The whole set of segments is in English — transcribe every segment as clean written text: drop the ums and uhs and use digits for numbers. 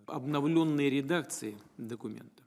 Обновленной редакции документа.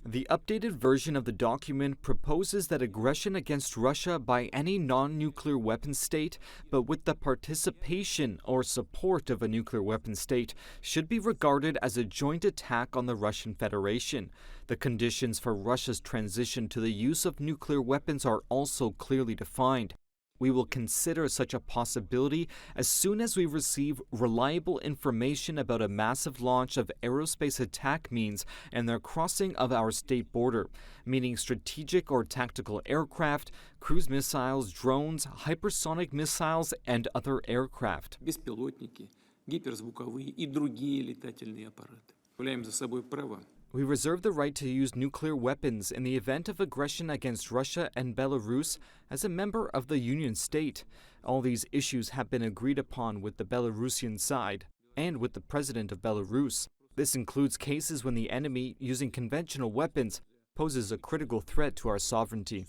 The updated version of the document proposes that aggression against Russia by any non-nuclear weapon state, but with the participation or support of a nuclear weapon state, should be regarded as a joint attack on the Russian Federation. The conditions for Russia's transition to the use of nuclear weapons are also clearly defined. We will consider such a possibility as soon as we receive reliable information about a massive launch of aerospace attack means and their crossing of our state border, meaning strategic or tactical aircraft, cruise missiles, drones, hypersonic missiles, and other aircraft. Беспилотники, гиперзвуковые и другие летательные аппараты. Являем за собой право. We reserve the right to use nuclear weapons in the event of aggression against Russia and Belarus as a member of the Union State. All these issues have been agreed upon with the Belarusian side and with the president of Belarus. This includes cases when the enemy, using conventional weapons, poses a critical threat to our sovereignty.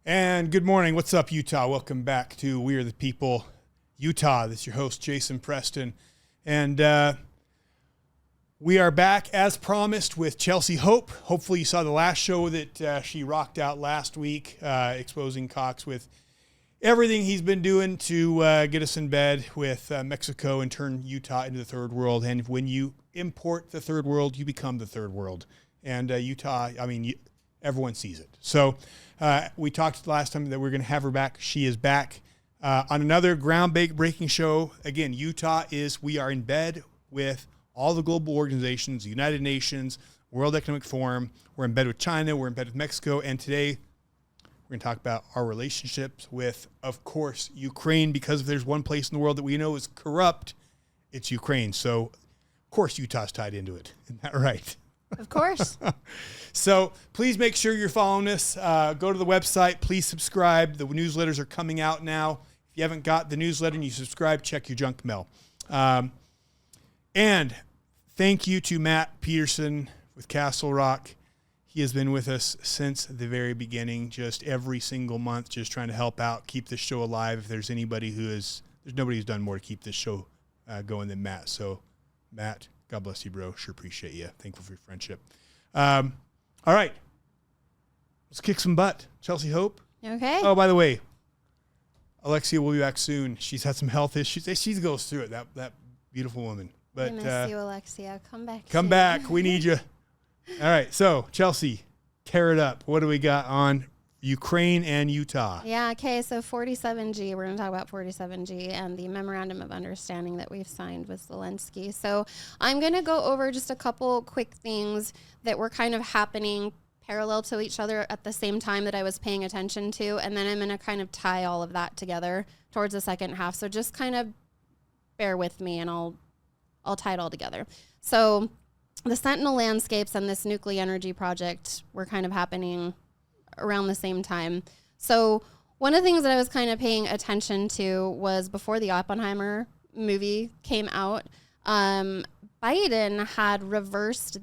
And good morning. What's up, Utah? Welcome back to We Are the People, Utah. This is your host, Jason Preston. And we are back as promised with Chelcie Hope. Hopefully you saw the last show that she rocked out last week, exposing Cox with everything he's been doing to get us in bed with Mexico and turn Utah into the third world. And when you import the third world, you become the third world. And Utah, I mean, everyone sees it. So we talked last time that we're going to have her back. She is back on another ground-breaking show. Again, we are in bed with all the global organizations, the United Nations, World Economic Forum. We're in bed with China. We're in bed with Mexico. And today we're going to talk about our relationships with, of course, Ukraine, because if there's one place in the world that we know is corrupt, it's Ukraine. So, of course, Utah's tied into it. Isn't that right? Of course. So please make sure you're following us. Go to the website. Please subscribe. The newsletters are coming out now. If you haven't got the newsletter and you subscribe, check your junk mail. And thank you to Matt Peterson with Castle Rock. He has been with us since the very beginning, just every single month, just trying to help out, keep this show alive. If there's anybody there's nobody who's done more to keep this show going than Matt. So, Matt, God bless you, bro. Sure appreciate you. Thankful for your friendship. All right. Let's kick some butt. Chelcie Hope. Okay. Oh, by the way, Alexia will be back soon. She's had some health issues. She goes through it, that beautiful woman. But, I miss you, Alexia. Come back. Come back. We need you. All right. So, Chelcie, tear it up. What do we got on Ukraine and Utah? Yeah. Okay. So 47G, we're going to talk about 47G and the Memorandum of Understanding that we've signed with Zelensky. So I'm going to go over just a couple quick things that were kind of happening parallel to each other at the same time that I was paying attention to. And then I'm going to kind of tie all of that together towards the second half. So just kind of bear with me and I'll tie it all together. So the Sentinel landscapes and this nuclear energy project were kind of happening around the same time. So one of the things that I was kind of paying attention to was before the Oppenheimer movie came out, Biden had reversed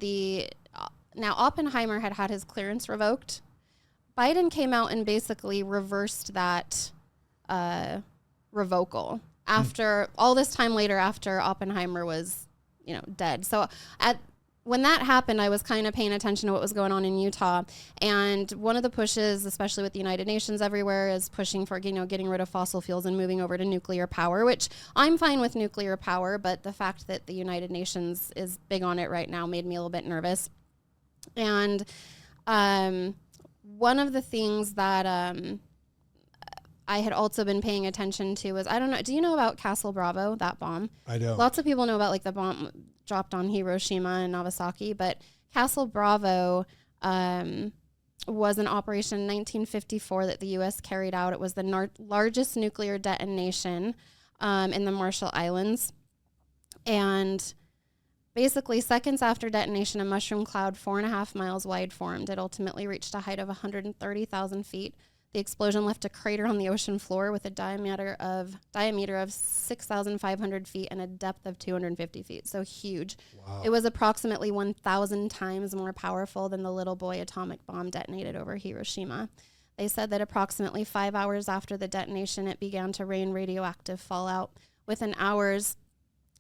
now Oppenheimer had his clearance revoked. Biden came out and basically reversed that revocal after all this time later, after Oppenheimer was, dead. So when that happened, I was kind of paying attention to what was going on in Utah. And one of the pushes, especially with the United Nations everywhere, is pushing for, getting rid of fossil fuels and moving over to nuclear power, which I'm fine with nuclear power. But the fact that the United Nations is big on it right now made me a little bit nervous. And one of the things that I had also been paying attention to was, I don't know, do you know about Castle Bravo, that bomb? I don't. Lots of people know about the bomb dropped on Hiroshima and Nagasaki, but Castle Bravo was an operation in 1954 that the U.S. carried out. It was the largest nuclear detonation in the Marshall Islands. And basically, seconds after detonation, a mushroom cloud 4.5 miles wide formed. It ultimately reached a height of 130,000 feet. The explosion left a crater on the ocean floor with a diameter of 6,500 feet and a depth of 250 feet. So huge. Wow. It was approximately 1,000 times more powerful than the little boy atomic bomb detonated over Hiroshima. They said that approximately 5 hours after the detonation, it began to rain radioactive fallout. within hours,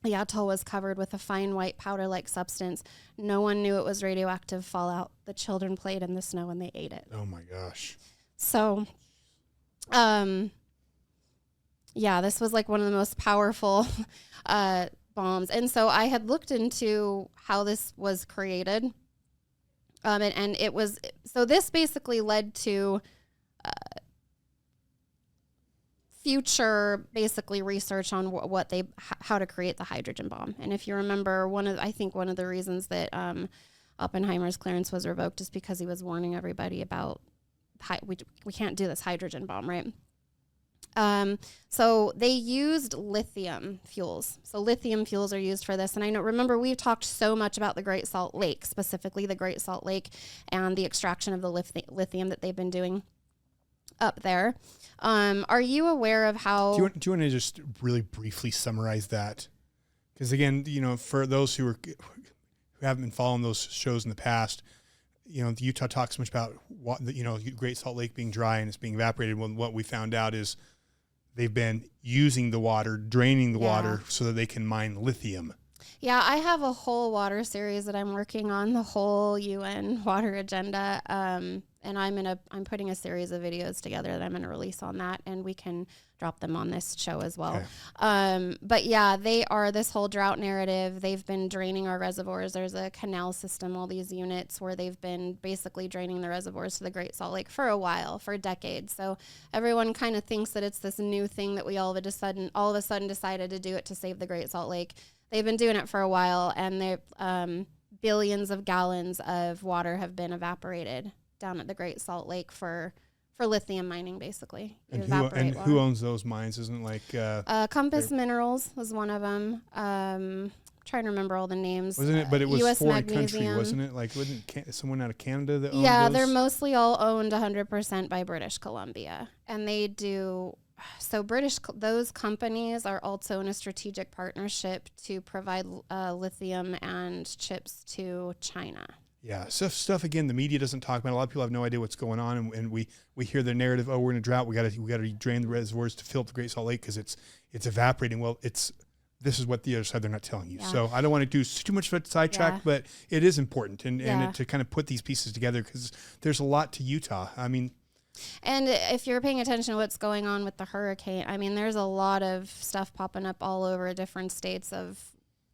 the atoll was covered with a fine white powder-like substance. No one knew it was radioactive fallout. The children played in the snow and they ate it. Oh my gosh. So, yeah, this was like one of the most powerful bombs. And so I had looked into how this was created. And it was, so this basically led to future basically research on how to create the hydrogen bomb. And if you remember, I think one of the reasons that Oppenheimer's clearance was revoked is because he was warning everybody about we can't do this hydrogen bomb, right? So they used lithium fuels. So lithium fuels are used for this. And remember, we've talked so much about the Great Salt Lake, specifically the Great Salt Lake and the extraction of the lithium that they've been doing up there. Are you aware of how... Do you want to just really briefly summarize that? Because again, for those who haven't been following those shows in the past, Utah talks much about Great Salt Lake being dry and it's being evaporated. Well, what we found out is they've been using the water, draining the water so that they can mine lithium. Yeah, I have a whole water series that I'm working on, the whole UN water agenda. And I'm putting a series of videos together that I'm going to release on that, and we can drop them on this show as well. Okay. But yeah, they are this whole drought narrative. They've been draining our reservoirs. There's a canal system, all these units where they've been basically draining the reservoirs to the Great Salt Lake for a while, for decades. So everyone kind of thinks that it's this new thing that we all of a sudden decided to do it to save the Great Salt Lake. They've been doing it for a while, and billions of gallons of water have been evaporated down at the Great Salt Lake for lithium mining, basically. And who owns those mines? Isn't it like... Compass Minerals was one of them. Trying to remember all the names. Wasn't it? But it was US foreign Magnesium. country, wasn't it? Like, wasn't someone out of Canada that owned Yeah, those? they're mostly all owned 100% by British Columbia. And they do... So those companies are also in a strategic partnership to provide lithium and chips to China. Yeah, stuff again the media doesn't talk about. A lot of people have no idea what's going on, and we hear the narrative. Oh, we're in a drought. We got to drain the reservoirs to fill up the Great Salt Lake because it's evaporating. Well, this is what the other side they're not telling you. Yeah. So I don't want to do too much of a sidetrack, but it is important and to kind of put these pieces together because there's a lot to Utah. I mean. And if you're paying attention to what's going on with the hurricane, I mean, there's a lot of stuff popping up all over different states of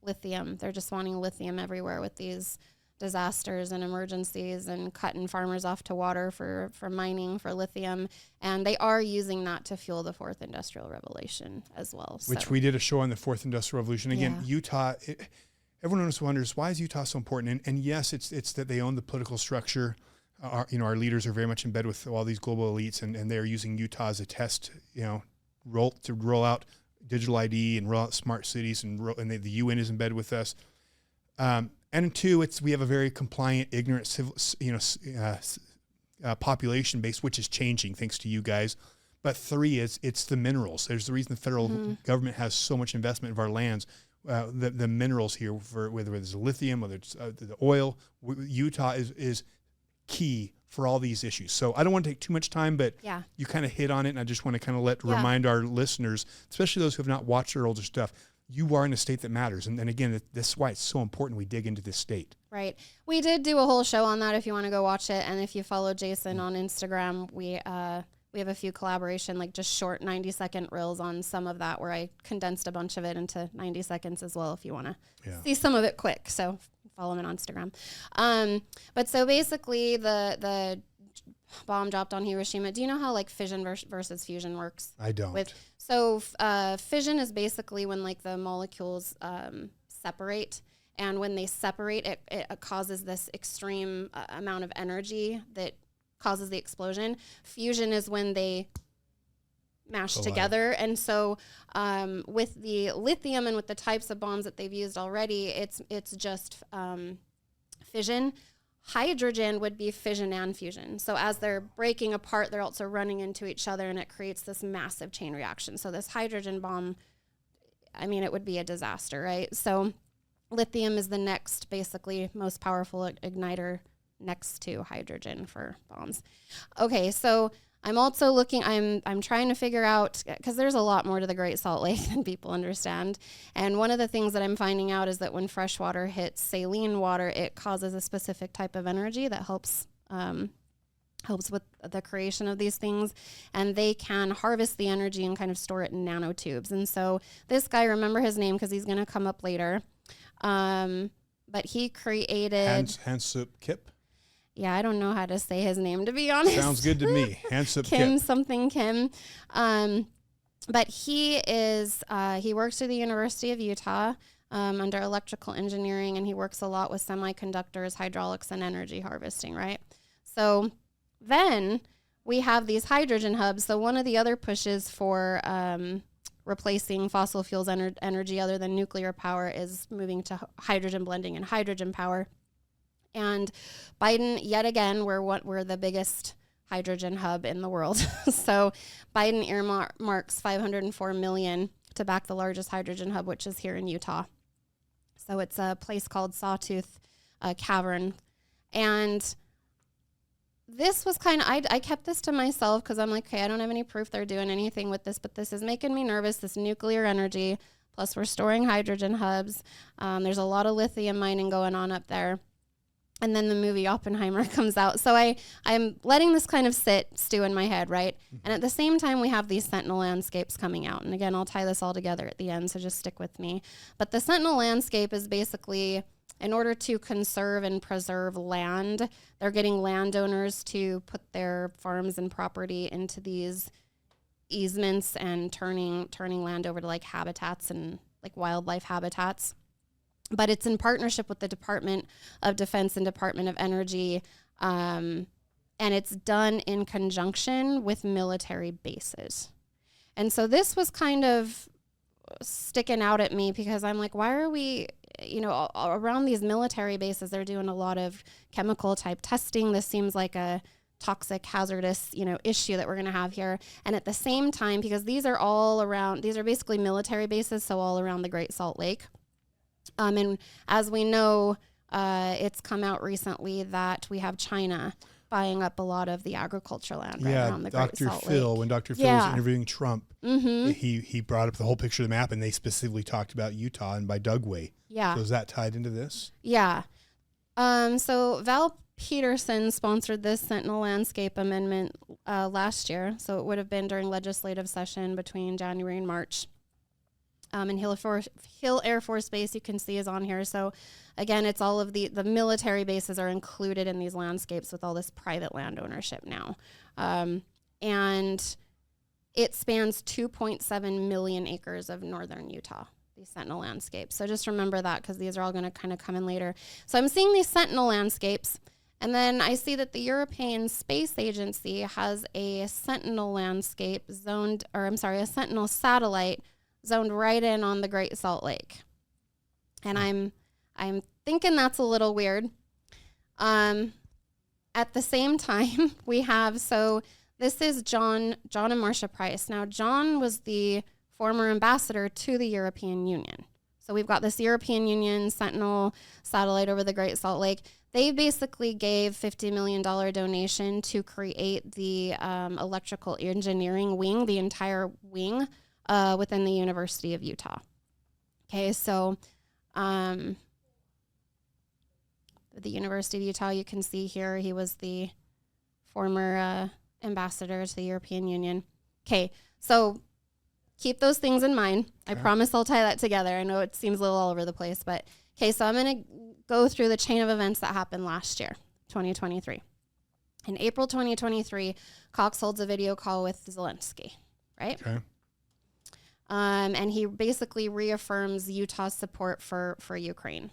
lithium. They're just wanting lithium everywhere with these disasters and emergencies and cutting farmers off to water for mining for lithium. And they are using that to fuel the fourth industrial revolution as well. Which we did a show on the fourth industrial revolution. Again, Utah, everyone always wonders, why is Utah so important? And yes, it's that they own the political structure. Our leaders are very much in bed with all these global elites, and they're using Utah as a test, roll out digital ID and roll out smart cities, and the UN is in bed with us. And two, we have a very compliant, ignorant, population base, which is changing thanks to you guys. But three is it's the minerals. There's the reason the federal government has so much investment of our lands. The minerals here, whether it's lithium, whether it's the oil, Utah is key for all these issues. So I don't want to take too much time, but you kind of hit on it, and I just want to kind of remind our listeners, especially those who have not watched our older stuff, you are in a state that matters. And again, this is why it's so important we dig into this state. Right. We did do a whole show on that if you want to go watch it. And if you follow Jason on Instagram, we have a few collaboration, like just short 90-second reels on some of that where I condensed a bunch of it into 90 seconds as well if you want to see some of it quick. So follow him on Instagram. But so basically the bomb dropped on Hiroshima. Do you know how like fission versus fusion works? I don't. So fission is basically when like the molecules separate, and when they separate, it causes this extreme amount of energy that causes the explosion. Fusion is when they mash together. And so with the lithium and with the types of bombs that they've used already, it's just fission. Hydrogen would be fission and fusion. So as they're breaking apart, they're also running into each other, and it creates this massive chain reaction. So this hydrogen bomb, I mean, it would be a disaster, right? So lithium is the next, basically, most powerful igniter next to hydrogen for bombs. Okay, so I'm also looking, I'm trying to figure out, because there's a lot more to the Great Salt Lake than people understand. And one of the things that I'm finding out is that when fresh water hits saline water, it causes a specific type of energy that helps with the creation of these things. And they can harvest the energy and kind of store it in nanotubes. And so this guy, remember his name because he's going to come up later. But he created... Hansup Kip? Yeah, I don't know how to say his name, to be honest. Sounds good to me. Hansup Kim Kip. something Kim. But he is, he works through the University of Utah under electrical engineering, and he works a lot with semiconductors, hydraulics, and energy harvesting, right? So then we have these hydrogen hubs. So one of the other pushes for replacing fossil fuels energy other than nuclear power is moving to hydrogen blending and hydrogen power. And Biden, yet again, we're the biggest hydrogen hub in the world. So Biden earmarks $504 million to back the largest hydrogen hub, which is here in Utah. So it's a place called Sawtooth Cavern. And this was kind of, I kept this to myself because I'm like, okay, I don't have any proof they're doing anything with this, but this is making me nervous, this nuclear energy. Plus we're storing hydrogen hubs. There's a lot of lithium mining going on up there. And then the movie Oppenheimer comes out. So I'm letting this kind of stew in my head, right? And at the same time, we have these Sentinel landscapes coming out. And again, I'll tie this all together at the end, so just stick with me. But the Sentinel landscape is basically, in order to conserve and preserve land, they're getting landowners to put their farms and property into these easements and turning land over to like habitats and like wildlife habitats. But it's in partnership with the Department of Defense and Department of Energy, and it's done in conjunction with military bases. And so this was kind of sticking out at me because I'm like, why are we, around these military bases, they're doing a lot of chemical type testing. This seems like a toxic, hazardous, issue that we're going to have here. And at the same time, because these are basically military bases, so all around the Great Salt Lake. And as we know, it's come out recently that we have China buying up a lot of the agriculture land around the Great Salt Lake. When Dr. Phil was interviewing Trump, he brought up the whole picture of the map, and they specifically talked about Utah and by Dugway. Yeah. So is that tied into this? Yeah. So Val Peterson sponsored this Sentinel Landscape Amendment last year. So it would have been during legislative session between January and March. And Hill Air Force Base, you can see, is on here. So, again, it's all of the military bases are included in these landscapes with all this private land ownership now. And it spans 2.7 million acres of northern Utah, these Sentinel landscapes. So just remember that because these are all going to kind of come in later. So I'm seeing these Sentinel landscapes, and then I see that the European Space Agency has a Sentinel landscape a Sentinel satellite zoned right in on the Great Salt Lake. And I'm thinking that's a little weird. At the same time, we have, so this is John and Marcia Price. Now, John was the former ambassador to the European Union. So we've got this European Union Sentinel satellite over the Great Salt Lake. They basically gave $50 million donation to create the electrical engineering wing, the entire wing, within the University of Utah. Okay, so the University of Utah, you can see here, he was the former ambassador to the European Union. Okay, so keep those things in mind. Okay. I promise I'll tie that together. I know it seems a little all over the place, but okay, so I'm going to go through the chain of events that happened last year, 2023. In April 2023, Cox holds a video call with Zelensky, right? Okay. And he basically reaffirms Utah's support for Ukraine.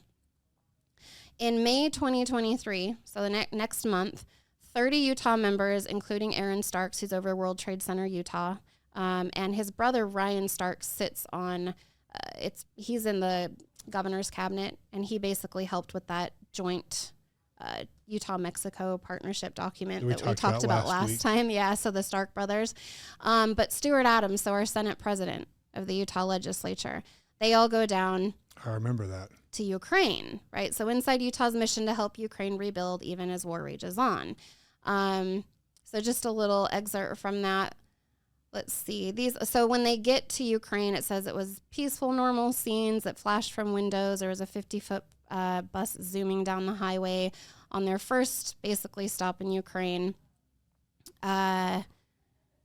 In May 2023, so the next month, 30 Utah members, including Aaron Starks, who's over World Trade Center, Utah, and his brother Ryan Starks sits on, he's in the governor's cabinet, and he basically helped with that joint Utah-Mexico partnership document that we talked about last time. Yeah, so the Stark brothers. But Stuart Adams, so our Senate president of the Utah legislature, they all go down. I remember that. To Ukraine, right? So inside Utah's mission to help Ukraine rebuild even as war rages on. So just a little excerpt from that. Let's see. So when they get to Ukraine, it says it was peaceful, normal scenes that flashed from windows. There was a 50-foot bus zooming down the highway on their first, basically, stop in Ukraine.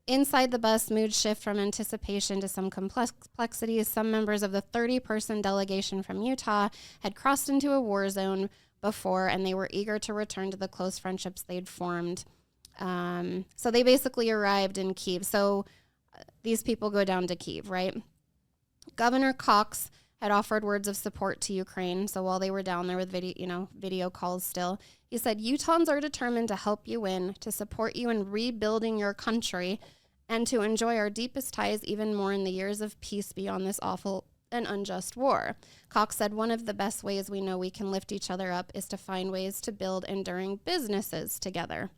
Inside the bus, mood shift from anticipation to some complexities. Some members of the 30-person delegation from Utah had crossed into a war zone before, and they were eager to return to the close friendships they'd formed. So they basically arrived in Kyiv. So these people go down to Kyiv, right? Governor Cox had offered words of support to Ukraine. So while they were down there with video calls still, he said, Utahns are determined to help you win, to support you in rebuilding your country, and to enjoy our deepest ties even more in the years of peace beyond this awful and unjust war. Cox said, one of the best ways we know we can lift each other up is to find ways to build enduring businesses together.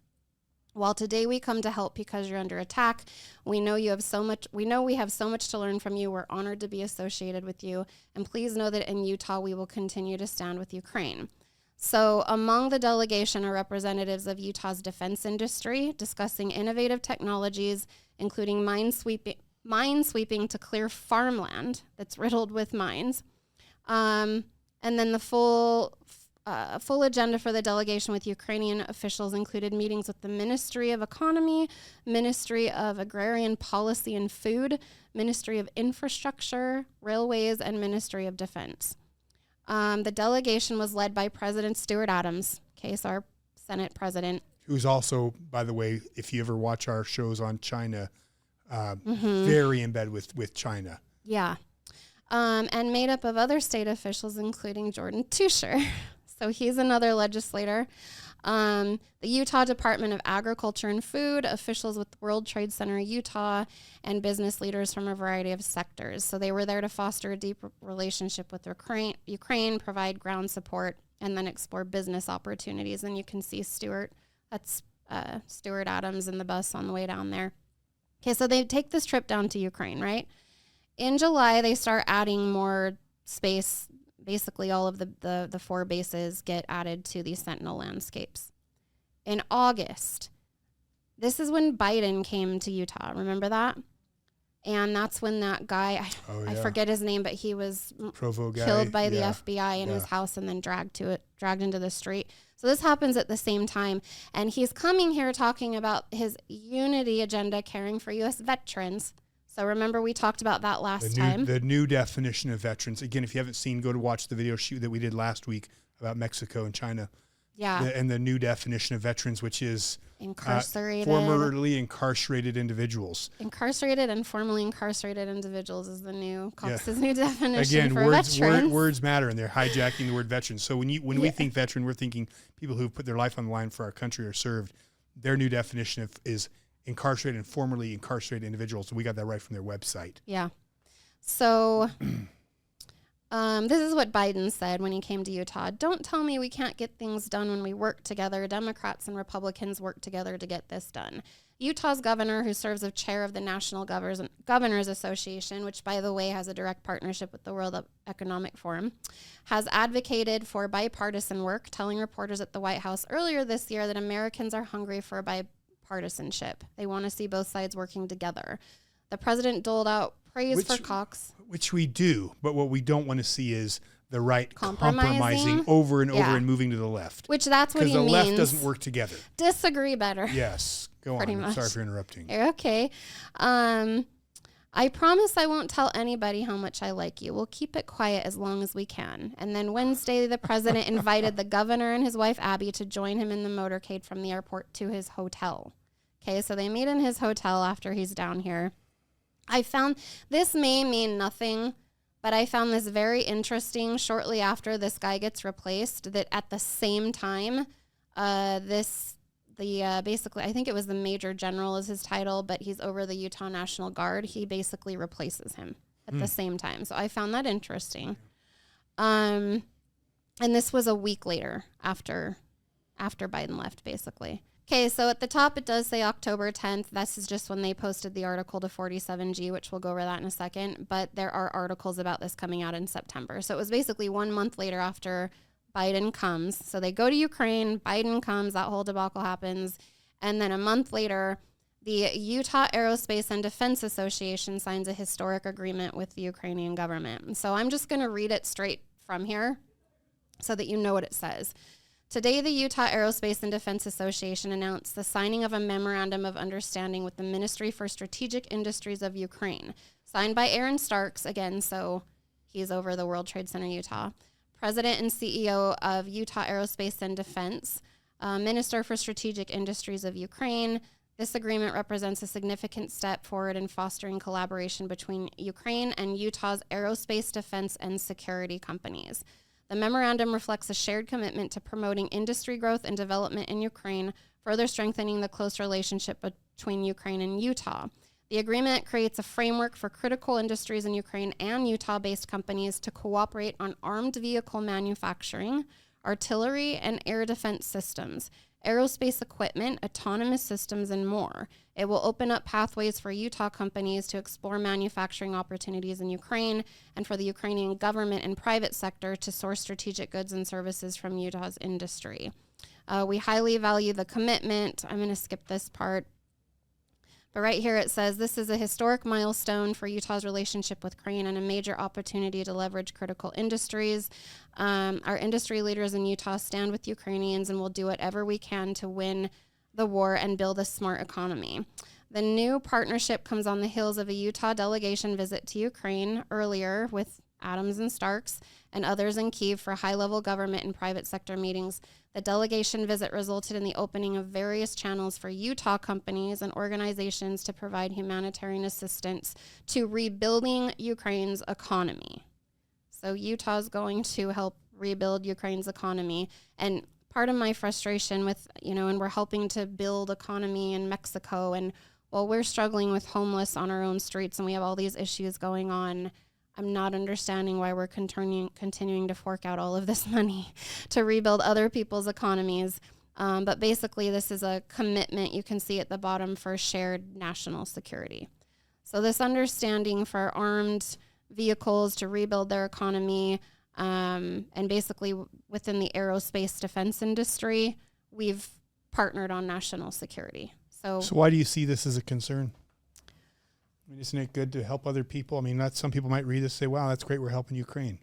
While today we come to help because you're under attack, we know we have so much to learn from you. We're honored to be associated with you. And please know that in Utah, we will continue to stand with Ukraine. So among the delegation are representatives of Utah's defense industry discussing innovative technologies, including mine sweeping to clear farmland that's riddled with mines. And then the full agenda for the delegation with Ukrainian officials included meetings with the Ministry of Economy, Ministry of Agrarian Policy and Food, Ministry of Infrastructure, Railways, and Ministry of Defense. The delegation was led by President Stuart Adams, so our Senate president. Who's also, by the way, if you ever watch our shows on China, very in bed with China. Yeah. And made up of other state officials, including Jordan Tusher. So he's another legislator. The Utah Department of Agriculture and Food, officials with World Trade Center Utah, and business leaders from a variety of sectors. So they were there to foster a deep relationship with Ukraine, provide ground support, and then explore business opportunities. And you can see Stuart Adams in the bus on the way down there. Okay, so they take this trip down to Ukraine, right? In July, they start adding more space. Basically, all of the 4 bases get added to these Sentinel landscapes. In August, this is when Biden came to Utah. Remember that? And that's when that guy, I forget his name, but he was killed by the FBI in his house and then dragged into the street. So this happens at the same time. And he's coming here talking about his unity agenda, caring for U.S. veterans. So remember, we talked about that last time. The new definition of veterans. Again, if you haven't seen, go to watch the video shoot that we did last week about Mexico and China. Yeah. And the new definition of veterans, which is formerly incarcerated individuals. Incarcerated and formerly incarcerated individuals is the new Cox's new definition for veterans. Words matter, and they're hijacking the word veterans. So when we think veteran, we're thinking people who put their life on the line for our country or served. Their new definition is incarcerated and formerly incarcerated individuals. So we got that right from their website. Yeah. So this is what Biden said when he came to Utah. Don't tell me we can't get things done when we work together. Democrats and Republicans work together to get this done. Utah's governor, who serves as chair of the National Governors Association, which, by the way, has a direct partnership with the World Economic Forum, has advocated for bipartisan work, telling reporters at the White House earlier this year that Americans are hungry for bipartisanship. They want to see both sides working together. The president doled out praise for Cox. Which we do, but what we don't want to see is the right compromising over and over and moving to the left. Which that's what he means. Because the left doesn't work together. Disagree better. Yes. Go on. Much. Sorry for interrupting. You're okay. I promise I won't tell anybody how much I like you. We'll keep it quiet as long as we can. And then Wednesday, the president invited the governor and his wife, Abby, to join him in the motorcade from the airport to his hotel. Okay, so they meet in his hotel after he's down here. I found, this may mean nothing, but I found this very interesting. Shortly after this guy gets replaced, that at the same time, basically, I think it was the Major General is his title, but he's over the Utah National Guard. He basically replaces him at the same time. So I found that interesting. And this was a week later after Biden left, basically. Okay, so at the top it does say October 10th. This is just when they posted the article to 47G, which we'll go over that in a second. But there are articles about this coming out in September. So it was basically 1 month later after Biden comes. So they go to Ukraine, Biden comes, that whole debacle happens. And then a month later, the Utah Aerospace and Defense Association signs a historic agreement with the Ukrainian government. And so I'm just going to read it straight from here so that you know what it says. Today, the Utah Aerospace and Defense Association announced the signing of a memorandum of understanding with the Ministry for Strategic Industries of Ukraine, signed by Aaron Starks, again, so he's over the World Trade Center, Utah, President and CEO of Utah Aerospace and Defense, Minister for Strategic Industries of Ukraine. This agreement represents a significant step forward in fostering collaboration between Ukraine and Utah's aerospace, defense, and security companies. The memorandum reflects a shared commitment to promoting industry growth and development in Ukraine, further strengthening the close relationship between Ukraine and Utah. The agreement creates a framework for critical industries in Ukraine and Utah-based companies to cooperate on armed vehicle manufacturing, artillery, and air defense systems, aerospace equipment, autonomous systems, and more. It will open up pathways for Utah companies to explore manufacturing opportunities in Ukraine and for the Ukrainian government and private sector to source strategic goods and services from Utah's industry. We highly value the commitment. I'm going to skip this part. But right here it says, this is a historic milestone for Utah's relationship with Ukraine and a major opportunity to leverage critical industries. Our industry leaders in Utah stand with Ukrainians and will do whatever we can to win the war and build a smart economy. The new partnership comes on the heels of a Utah delegation visit to Ukraine earlier with Adams and Starks and others in Kyiv for high-level government and private sector meetings. The delegation visit resulted in the opening of various channels for Utah companies and organizations to provide humanitarian assistance to rebuilding Ukraine's economy. So Utah's going to help rebuild Ukraine's economy. And part of my frustration with, and we're helping to build economy in Mexico, and while we're struggling with homeless on our own streets and we have all these issues going on, I'm not understanding why we're continuing to fork out all of this money to rebuild other people's economies. But basically, this is a commitment, you can see at the bottom, for shared national security. So this understanding for armed vehicles to rebuild their economy, and basically within the aerospace defense industry, we've partnered on national security. So why do you see this as a concern? I mean, isn't it good to help other people? I mean, some people might read this and say, wow, that's great, we're helping Ukraine.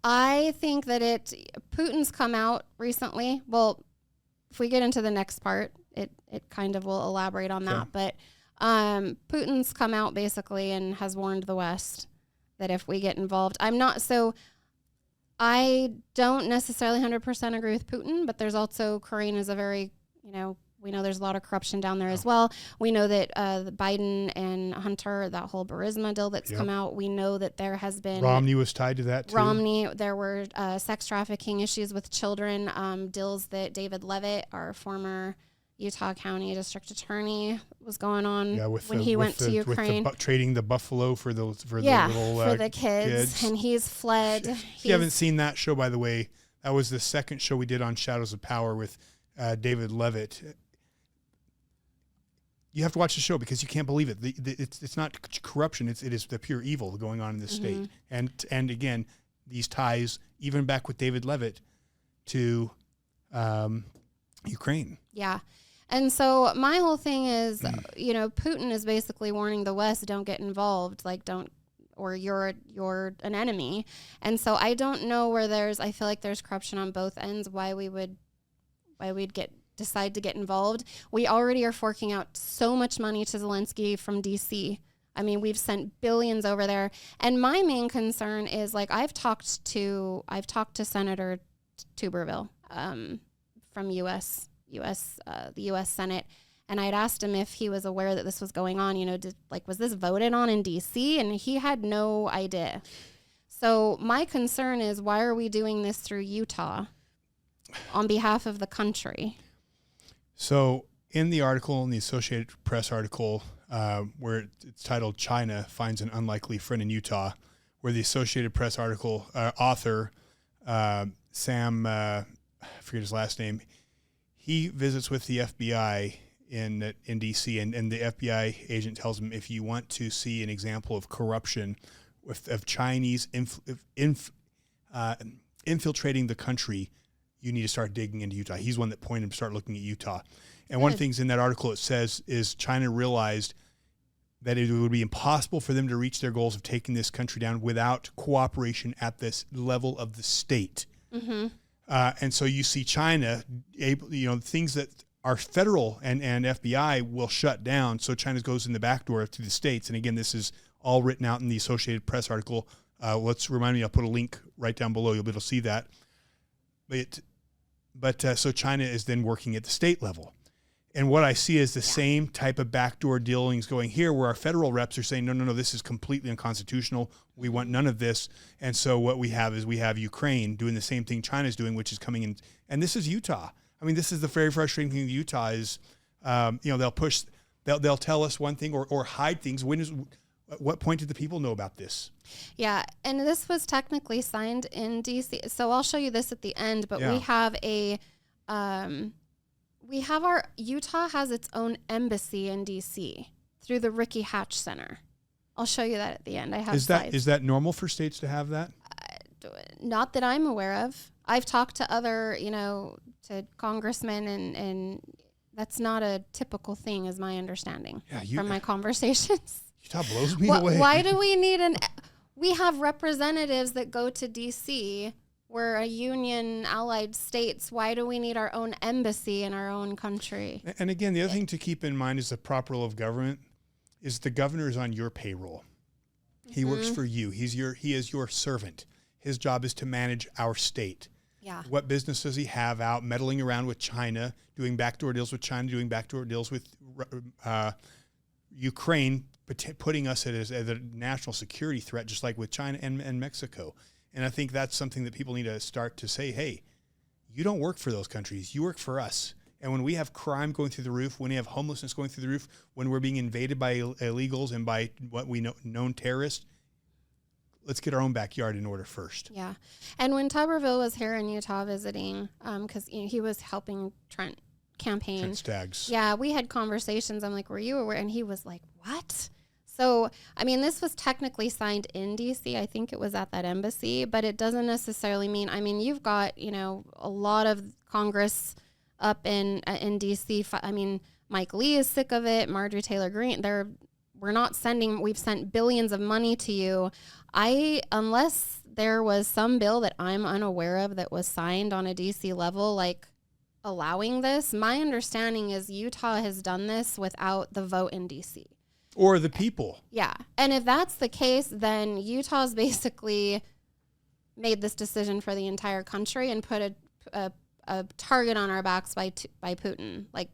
I think that Putin's come out recently. Well, if we get into the next part, it kind of will elaborate on that. But Putin's come out basically and has warned the West that if we get involved, I don't necessarily 100% agree with Putin, but there's also, Ukraine is a very, we know there's a lot of corruption down there as well. We know that Biden and Hunter, that whole Burisma deal that's come out, we know that there has been... Romney was tied to that too. There were sex trafficking issues with children, deals that David Levitt, our former Utah County District Attorney, was going on when he went to Ukraine. Trading the buffalo for the little for the kids. And he's fled. If you haven't seen that show, by the way, that was the second show we did on Shadows of Power with David Levitt. You have to watch the show because you can't believe it. It's not corruption. It is the pure evil going on in this state. And again, these ties, even back with David Levitt, to Ukraine. Yeah. And so my whole thing is, Putin is basically warning the West, don't get involved, or you're an enemy. And so I don't know I feel like there's corruption on both ends, why we'd decide to get involved. We already are forking out so much money to Zelensky from DC. I mean, we've sent billions over there. And my main concern is, I've talked to Senator Tuberville from the U.S. Senate, and I'd asked him if he was aware that this was going on. Was this voted on in D.C.? And he had no idea. So my concern is, why are we doing this through Utah on behalf of the country? So in the article, in the Associated Press article, where it's titled "China Finds an Unlikely Friend in Utah," where the Associated Press article author, Sam, I forget his last name, he visits with the FBI in D.C., and the FBI agent tells him, if you want to see an example of corruption of Chinese infiltrating the country, you need to start digging into Utah. He's one that pointed him to start looking at Utah. And one of the things in that article it says is China realized that it would be impossible for them to reach their goals of taking this country down without cooperation at this level of the state. Mm-hmm. And so you see China able, things that our federal and FBI will shut down. So China goes in the back door to the states. And again, this is all written out in the Associated Press article. Let's remind me, I'll put a link right down below. You'll be able to see that. But so China is then working at the state level. And what I see is the same type of backdoor dealings going here, where our federal reps are saying, no, this is completely unconstitutional. We want none of this. And so what we have is Ukraine doing the same thing China's doing, which is coming in. And this is Utah. I mean, this is the very frustrating thing with Utah is, they'll tell us one thing or hide things. What point did the people know about this? Yeah, and this was technically signed in D.C. So I'll show you this at the end, but we have Utah has its own embassy in D.C. through the Ricky Hatch Center. I'll show you that at the end. I have slides. Is that normal for states to have that? Not that I'm aware of. I've talked to other, to congressmen, and that's not a typical thing, is my understanding from my conversations. Utah blows me away. Why do we need we have representatives that go to D.C. We're a union allied states. Why do we need our own embassy in our own country? And again, the other thing to keep in mind is the proper role of government is the governor is on your payroll. He works for you. He is your servant. His job is to manage our state. Yeah. What business does he have out meddling around with China, doing backdoor deals with China, doing backdoor deals with Ukraine, putting us as a national security threat, just like with China and Mexico. And I think that's something that people need to start to say, hey, you don't work for those countries. You work for us. And when we have crime going through the roof, when we have homelessness going through the roof, when we're being invaded by illegals and by what we know known terrorists, let's get our own backyard in order first. Yeah. And when Tuberville was here in Utah visiting, because he was helping Trent campaign. Trent Staggs. Yeah, we had conversations. I'm like, were you aware? And he was like, what? So, I mean, this was technically signed in D.C. I think it was at that embassy, but it doesn't necessarily mean, you've got, a lot of Congress up in D.C. I mean, Mike Lee is sick of it. Marjorie Taylor Greene, we've sent billions of money to you. Unless there was some bill that I'm unaware of that was signed on a D.C. level, like allowing this, my understanding is Utah has done this without the vote in D.C. Or the people. Yeah. And if that's the case, then Utah's basically made this decision for the entire country and put a target on our backs by Putin. Like,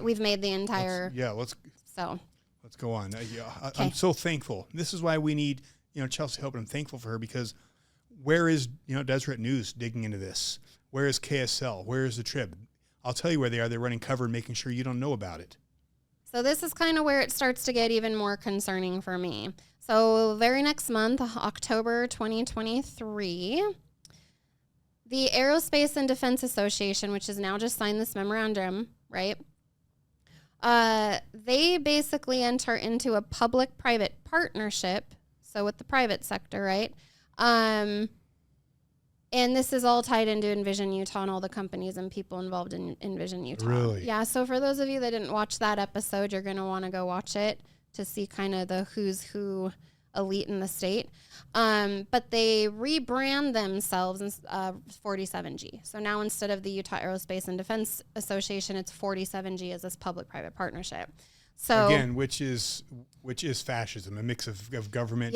we've made the entire... Let's go on. I'm so thankful. This is why we need, Chelcie Hope, and I'm thankful for her, because where is, Deseret News digging into this? Where is KSL? Where is the Trib? I'll tell you where they are. They're running cover and making sure you don't know about it. So this is kind of where it starts to get even more concerning for me. So very next month, October 2023, the Aerospace and Defense Association, which has now just signed this memorandum, right? They basically enter into a public-private partnership, so with the private sector, right? And this is all tied into Envision Utah and all the companies and people involved in Envision Utah. Really? Yeah, so for those of you that didn't watch that episode, you're going to want to go watch it to see kind of the who's who elite in the state. But they rebrand themselves as 47G. So now instead of the Utah Aerospace and Defense Association, it's 47G as this public-private partnership. So again, which is fascism, a mix of government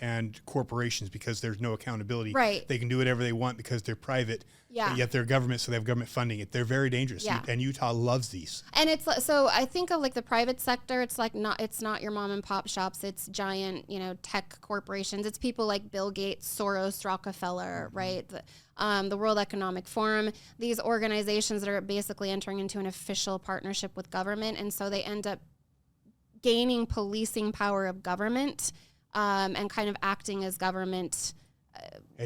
and corporations, because there's no accountability. Right. They can do whatever they want because they're private. Yeah. But yet they're government, so they have government funding it. They're very dangerous. Yeah. And Utah loves these. And it's so I think of like the private sector. It's not your mom and pop shops. It's giant, tech corporations. It's people like Bill Gates, Soros, Rockefeller, right? The World Economic Forum. These organizations that are basically entering into an official partnership with government, and so they end up gaining policing power of government and kind of acting as government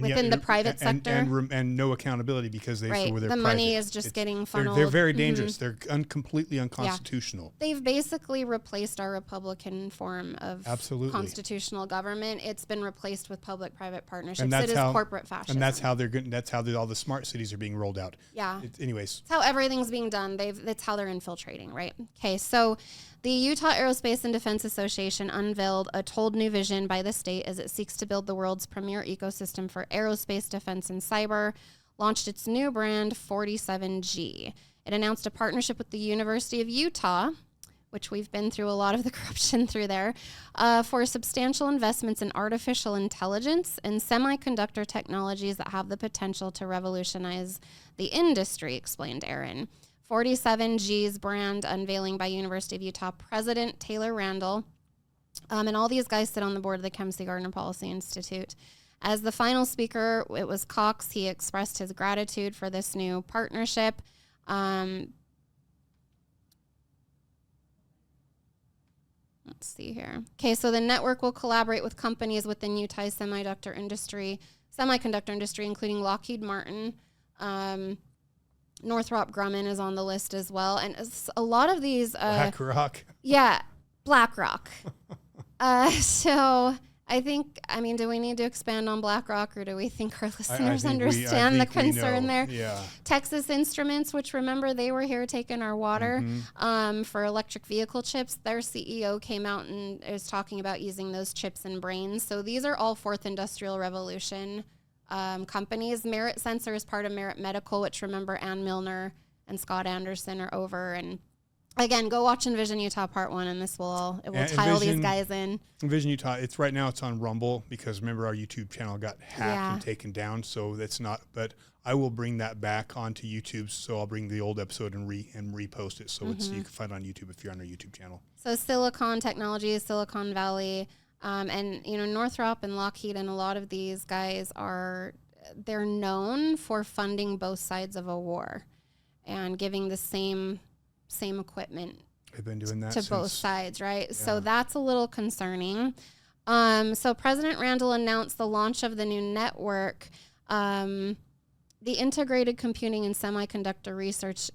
within the private sector. And no accountability because they Right. were The private. money is just getting funneled. They're very dangerous. They're completely unconstitutional. They've basically replaced our Republican form of Absolutely. constitutional government. It's been replaced with public-private partnerships. And that's it is how corporate fascism. And that's how they're good. That's how all the smart cities are being rolled out. Yeah. Anyways, That's how everything's being done. That's how they're infiltrating, right? Okay, so the Utah Aerospace and Defense Association unveiled a told new vision by the state as it seeks to build the world's premier ecosystem for aerospace, defense, and cyber, launched its new brand, 47G. It announced a partnership with the University of Utah, which we've been through a lot of the corruption through there, for substantial investments in artificial intelligence and semiconductor technologies that have the potential to revolutionize the industry, explained Aaron. 47G's brand unveiling by University of Utah President Taylor Randall, and all these guys sit on the board of the Chelcie Gardner Policy Institute. As the final speaker, it was Cox. He expressed his gratitude for this new partnership. Let's see here. Okay, so the network will collaborate with companies within Utah's semiconductor industry, including Lockheed Martin. Northrop Grumman is on the list as well. And a lot of these... BlackRock. Yeah, BlackRock. So I think, do we need to expand on BlackRock, or do we think our listeners understand the concern there? Yeah. Texas Instruments, which remember they were here taking our water for electric vehicle chips. Their CEO came out and is talking about using those chips in brains. So these are all fourth industrial revolution companies. Merit Sensor is part of Merit Medical, which remember Ann Milner and Scott Anderson are over. And again, go watch Envision Utah Part 1, and this will tie all these guys in. Envision Utah, right now it's on Rumble because remember our YouTube channel got hacked and taken down, so that's not. But I will bring that back onto YouTube, so I'll bring the old episode and repost it, so you can find it on YouTube if you're on our YouTube channel. So Silicon Technologies, Silicon Valley. And, Northrop and Lockheed and a lot of these guys they're known for funding both sides of a war and giving the same equipment They've been doing that to both sides, right? Yeah. So that's a little concerning. So President Randall announced the launch of the new network, the Integrated Computing and Semiconductor Research.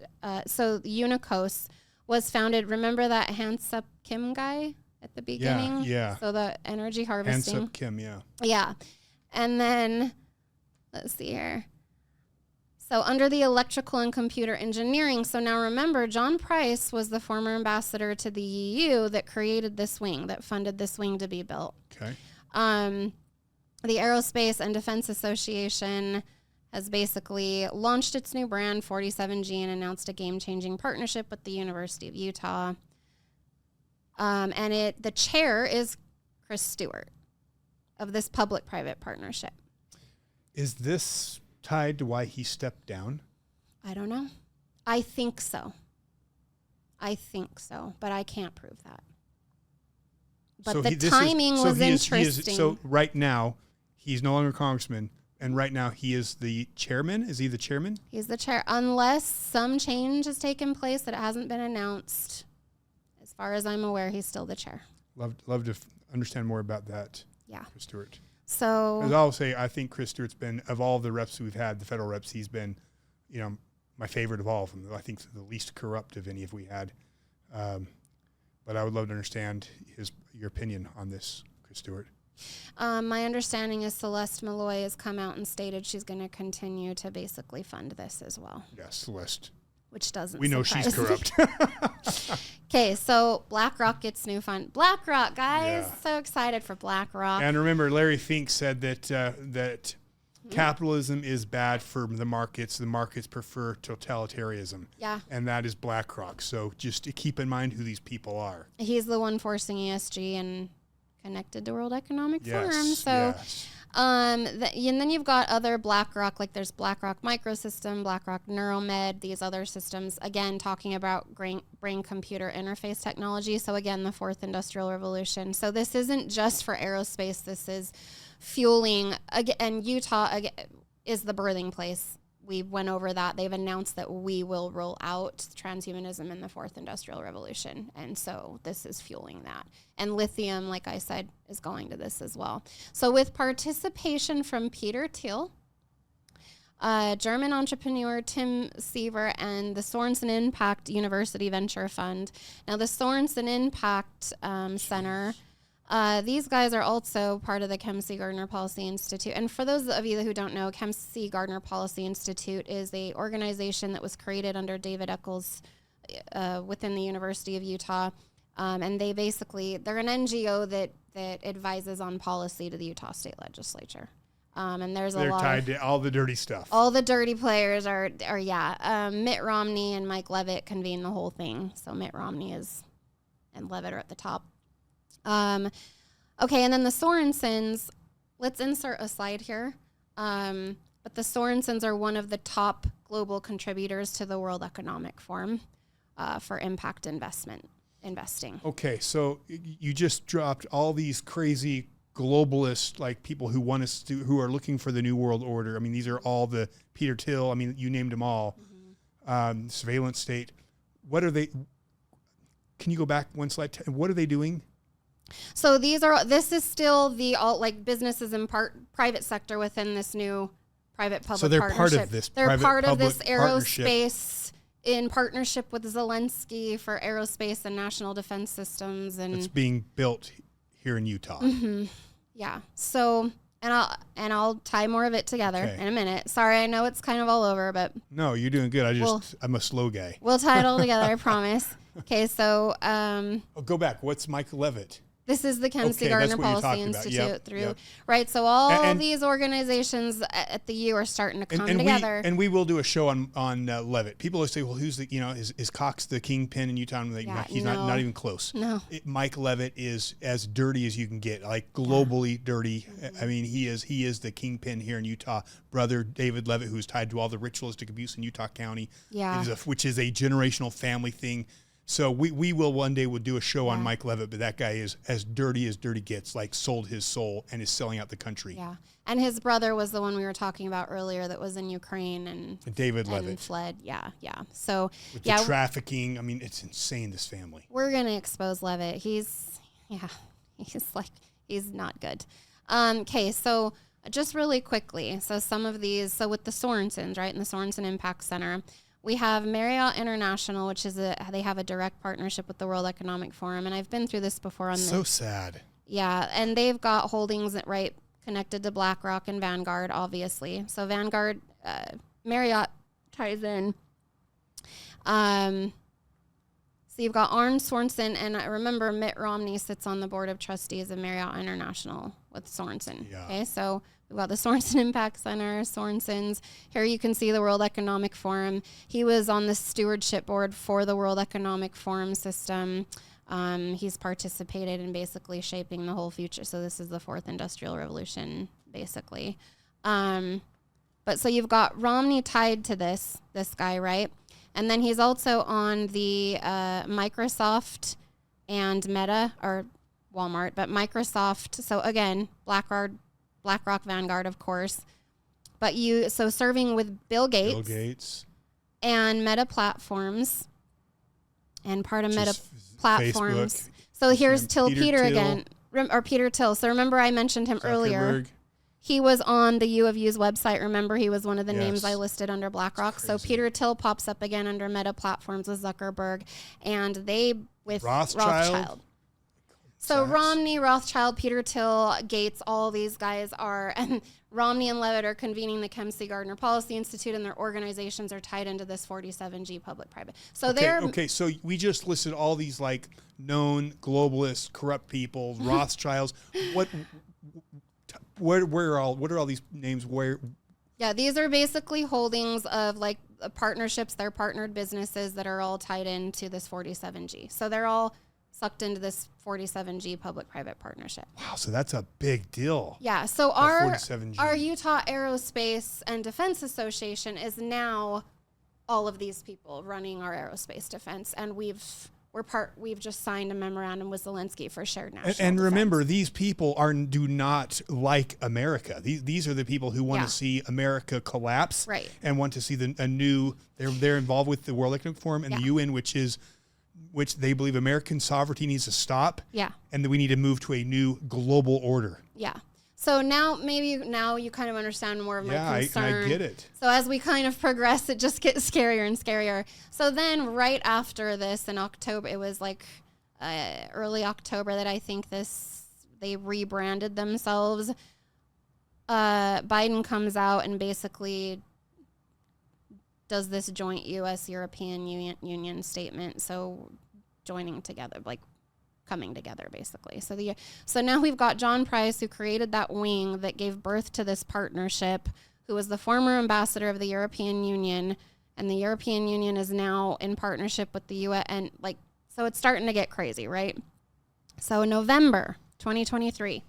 So UNICOS was founded, remember that Hansup Kim guy? At the beginning. Yeah. So the energy harvesting. Hansup Kim, yeah. Yeah. And then, let's see here. So under the electrical and computer engineering. So now remember, John Price was the former ambassador to the EU that created this wing, that funded this wing to be built. Okay. The Aerospace and Defense Association has basically launched its new brand, 47G, and announced a game-changing partnership with the University of Utah. And the chair is Chris Stewart of this public-private partnership. Is this tied to why he stepped down? I don't know. I think so, but I can't prove that. But So the timing was interesting. So right now, he's no longer congressman, and right now he is the chairman. Is he the chairman? He's the chair, unless some change has taken place that hasn't been announced. As far as I'm aware, he's still the chair. Love to understand more about that. Yeah. Chris Stewart. So, as I'll say, I think Chris Stewart's been, of all the reps we've had, the federal reps, he's been, my favorite of all of them. I think the least corrupt of any if we had. But I would love to understand your opinion on this, Chris Stewart. My understanding is Celeste Malloy has come out and stated she's going to continue to basically fund this as well. Yeah, Celeste. Which doesn't We know she's corrupt. Okay, so BlackRock gets new fund. BlackRock, guys. Yeah. So excited for BlackRock. And remember, Larry Fink said that capitalism is bad for the markets. The markets prefer totalitarianism. Yeah. And that is BlackRock. So just to keep in mind who these people are. He's the one forcing ESG and connected to World Economic Forum. So, yes. And then you've got other BlackRock, like there's BlackRock Microsystem, BlackRock Neuromed, these other systems, again, talking about brain-computer interface technology. So again, the fourth industrial revolution. So this isn't just for aerospace. This is fueling, and Utah is the birthing place. we went over that. They've announced that we will roll out transhumanism in the fourth industrial revolution. And so this is fueling that. And lithium, like I said, is going to this as well. So with participation from Peter Thiel, German entrepreneur Tim Seaver, and the Sorensen Impact University Venture Fund. Now the Sorensen Impact Center, these guys are also part of the Chelcie Gardner Policy Institute. And for those of you who don't know, Chelcie Gardner Policy Institute is a organization that was created under David Eccles within the University of Utah. And they're an NGO that advises on policy to the Utah State Legislature. And there's They're tied to all the dirty stuff. All the dirty players are Mitt Romney and Mike Leavitt convene the whole thing. So Mitt Romney and Leavitt are at the top. Okay, and then the Sorensens, let's insert a slide here. But the Sorensens are one of the top global contributors to the World Economic Forum for impact investing. Okay, so you just dropped all these crazy globalists, like people who want us to, who are looking for the new world order. I mean, these are all the Peter Thiel. I mean, you named them all. Surveillance state. What are they? Can you go back one slide? What are they doing? So this is still the businesses and private sector within this new private-public So they're partnership. part of this. They're part of this partnership. Aerospace in partnership with Zelensky for aerospace and national defense systems, and It's being built here in Utah. yeah. So I'll tie more of it together Okay. in a minute. Sorry, I know it's kind of all over, but No, you're doing good. I'm a slow guy. we'll tie it all together. I promise. Okay, so Oh, go back. What's Mike Leavitt? this is the Chelcie Okay, Gardner that's what you're Policy talking about. Institute Yep. right. So all And- these organizations at the U are starting to come And together. we will do a show on Leavitt. People always say, well, who's the, is Cox the kingpin in Utah? I'm like, Yeah, he's no. not even close. No. Mike Leavitt is as dirty as you can get, like globally dirty. I mean, he is the kingpin here in Utah. Brother David Leavitt, who's tied to all the ritualistic abuse in Utah County, Yeah. which is a generational family thing. So we will one day we'll do a show on Mike Leavitt, but that guy is as dirty gets, like sold his soul and is selling out the country. Yeah. And his brother was the one we were talking about earlier that was in Ukraine and David and Leavitt. fled. Yeah. Yeah. So With the trafficking, I mean, it's insane, this family. we're going to expose Leavitt. He's not good. Okay. So just really quickly. So some of these, so with the Sorensens, right, in the Sorensen Impact Center, we have Marriott International, which is they have a direct partnership with the World Economic Forum. And I've been through this before on So sad. Yeah, and they've got holdings right connected to BlackRock and Vanguard, obviously. So Vanguard, Marriott ties in. So you've got Arne Sorensen, and I remember Mitt Romney sits on the board of trustees of Marriott International with Sorensen. Yeah. Okay, so we've got the Sorensen Impact Center, Sorensens. Here you can see the World Economic Forum. He was on the stewardship board for the World Economic Forum system. He's participated in basically shaping the whole future. So this is the fourth industrial revolution, basically. But so you've got Romney tied to this guy, right? And then he's also on the Microsoft and Meta, or Walmart, but Microsoft. So again, BlackRock, Vanguard, of course. But serving with Bill Gates and Meta Platforms and part of Meta Platforms. Facebook. So here's Peter Thiel again, or Peter Thiel. So remember I mentioned him earlier. Zuckerberg. He was on the U of U's website. Remember, he was one of the names Yes. I listed under BlackRock. So Peter Thiel pops up again under Meta Platforms with Zuckerberg, and they with Rothschild. So Sachs. Romney, Rothschild, Peter Thiel, Gates, all these guys are, and Romney and Leavitt are convening the Chelcie Gardner Policy Institute, and their organizations are tied into this 47G public-private. So Okay, so we just listed all these like known globalists, corrupt people, Rothschilds. What are all these names? Yeah, these are basically holdings of like partnerships. They're partnered businesses that are all tied into this 47G. So they're all sucked into this 47G public-private partnership. Wow, so that's a big deal. Yeah, so The our 47G. Utah Aerospace and Defense Association is now all of these people running our aerospace defense, and we're we've just signed a memorandum with Zelensky for shared national And remember, defense. these people do not like America. These are the people who want Yeah. to see America collapse, Right. and want to see they're involved with the World Economic Forum and the Yeah. UN, which they believe American sovereignty needs to stop, Yeah. and that we need to move to a new global order. Yeah. So now you kind of understand more of my concern. I get it. So as we kind of progress, it just gets scarier and scarier. So then right after this in October, it was like early October that I think they rebranded themselves. Biden comes out and basically does this joint U.S.-European Union statement. So joining together, like coming together, basically. So now we've got John Price, who created that wing that gave birth to this partnership, who was the former ambassador of the European Union, and the European Union is now in partnership with the U.S. and so it's starting to get crazy, right? So November 2023.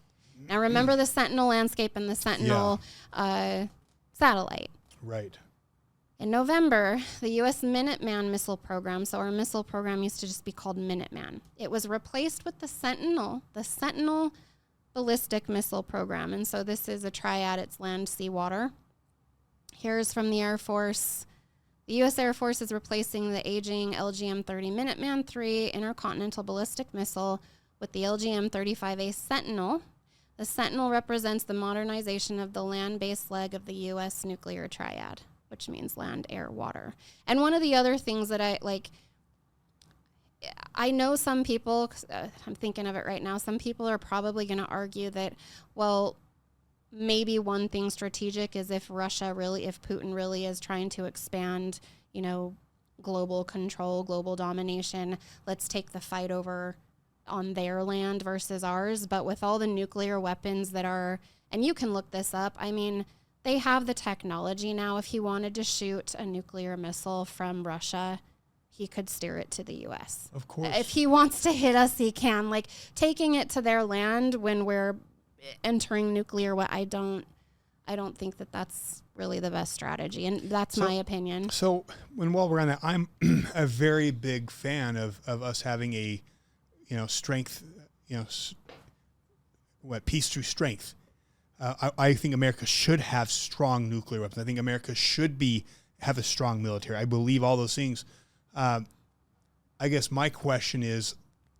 Now remember the Sentinel landscape and the Sentinel satellite. Right. In November, the U.S. Minuteman missile program, so our missile program used to just be called Minuteman. It was replaced with the Sentinel ballistic missile program. And so this is a triad, it's land, sea, water. Here's from the Air Force. The U.S. Air Force is replacing the aging LGM-30 Minuteman III intercontinental ballistic missile with the LGM-35A Sentinel. The Sentinel represents the modernization of the land-based leg of the U.S. nuclear triad, which means land, air, water. And one of the other things that I know some people, I'm thinking of it right now, some people are probably going to argue that, well, maybe one thing strategic is if Putin really is trying to expand, global control, global domination, let's take the fight over on their land versus ours. But with all the nuclear weapons that are, and you can look this up, I mean, they have the technology now. If he wanted to shoot a nuclear missile from Russia, he could steer it to the U.S. Of course. If he wants to hit us, he can. Like, taking it to their land when we're entering nuclear, I don't think that that's really the best strategy, and that's my opinion. So while we're on that, I'm a very big fan of us having a, strength, peace through strength. I think America should have strong nuclear weapons. I think America should have a strong military. I believe all those things. I guess my question is